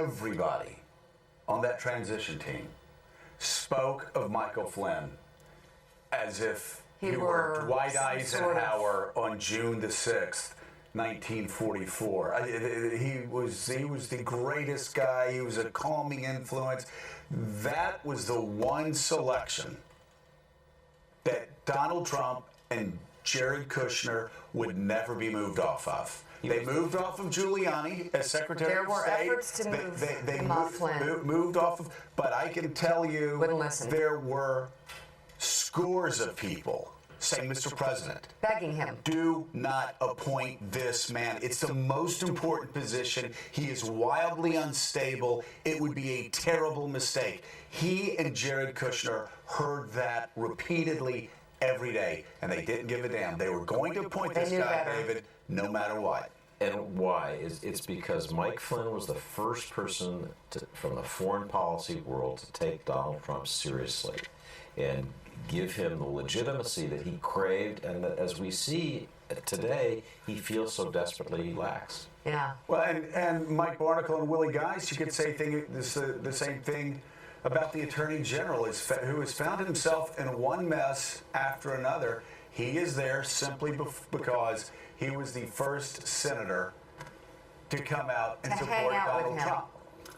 everybody on that transition team spoke of Michael Flynn as if he were Dwight Eisenhower on June the 6th, 1944. He was the greatest guy. He was a calming influence. That was the one selection that Donald Trump and Jared Kushner would never be moved off of. They moved off of Giuliani as Secretary of State. There were efforts to move him off Flynn. Moved off of, but I can tell you, wouldn't listen. There were scores of people saying, Mr. President, begging him, do not appoint this man. It's the most important position. He is wildly unstable. It would be a terrible mistake. He and Jared Kushner heard that repeatedly every day, and they didn't give a damn. They were going to appoint this guy, David, no matter what. And why? It's because Mike Flynn was the first person from the foreign policy world to take Donald Trump seriously and give him the legitimacy that he craved, and that, as we see today, he feels so desperately lacks. Yeah. Well, and Mike Barnicle and Willie Geist, you could say the same thing about the Attorney General, who has found himself in one mess after another. He is there simply because he was the first senator to come out and support Donald Trump.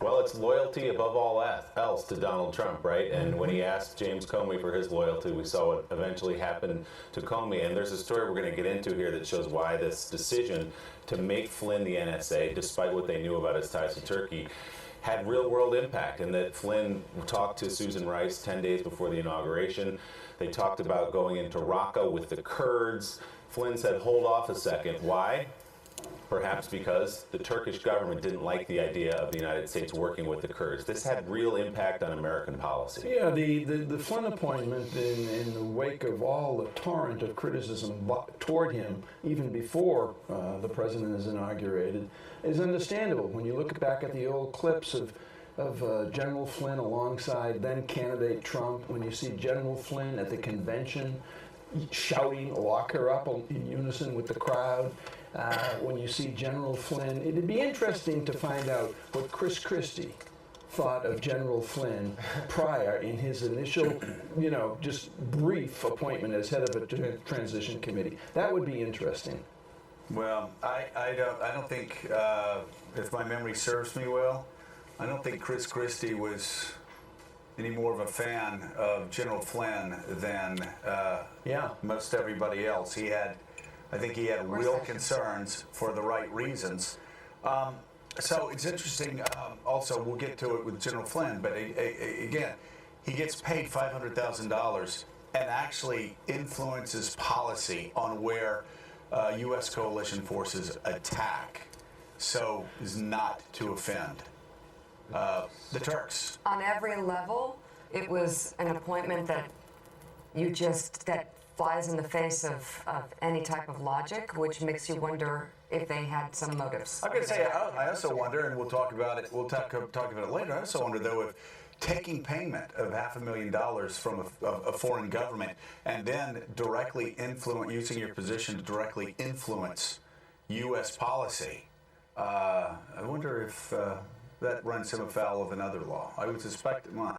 Well, it's loyalty above all else to Donald Trump, right? And when he asked James Comey for his loyalty, we saw what eventually happened to Comey. And there's a story we're going to get into here that shows why this decision to make Flynn the NSA, despite what they knew about his ties to Turkey, had real-world impact, and that Flynn talked to Susan Rice 10 days before the inauguration. They talked about going into Raqqa with the Kurds. Flynn said, hold off a second. Why? Perhaps because the Turkish government didn't like the idea of the United States working with the Kurds. This had real impact on American policy. Yeah, the Flynn appointment in the wake of all the torrent of criticism toward him, even before the president is inaugurated, is understandable. When you look back at the old clips of General Flynn alongside then candidate Trump, when you see General Flynn at the convention shouting, lock her up in unison with the crowd, when you see General Flynn, it'd be interesting to find out what Chris Christie thought of General Flynn prior in his initial, just brief appointment as head of a transition committee. That would be interesting. Well, I don't think, if my memory serves me well, I don't think Chris Christie was any more of a fan of General Flynn than most everybody else. I think he had real concerns for the right reasons. So it's interesting. Also, we'll get to it with General Flynn, but again, he gets paid $500,000 and actually influences policy on where U.S. coalition forces attack, so is not to offend the Turks. On every level, it was an appointment that that flies in the face of any type of logic, which makes you wonder if they had some motives. I'm going to say, I also wonder, and we'll talk about it. We'll talk about it later. I also wonder, though, if taking payment of $500,000 from a foreign government and then using your position to directly influence U.S. policy, I wonder if that runs him afoul of another law. I would suspect it might.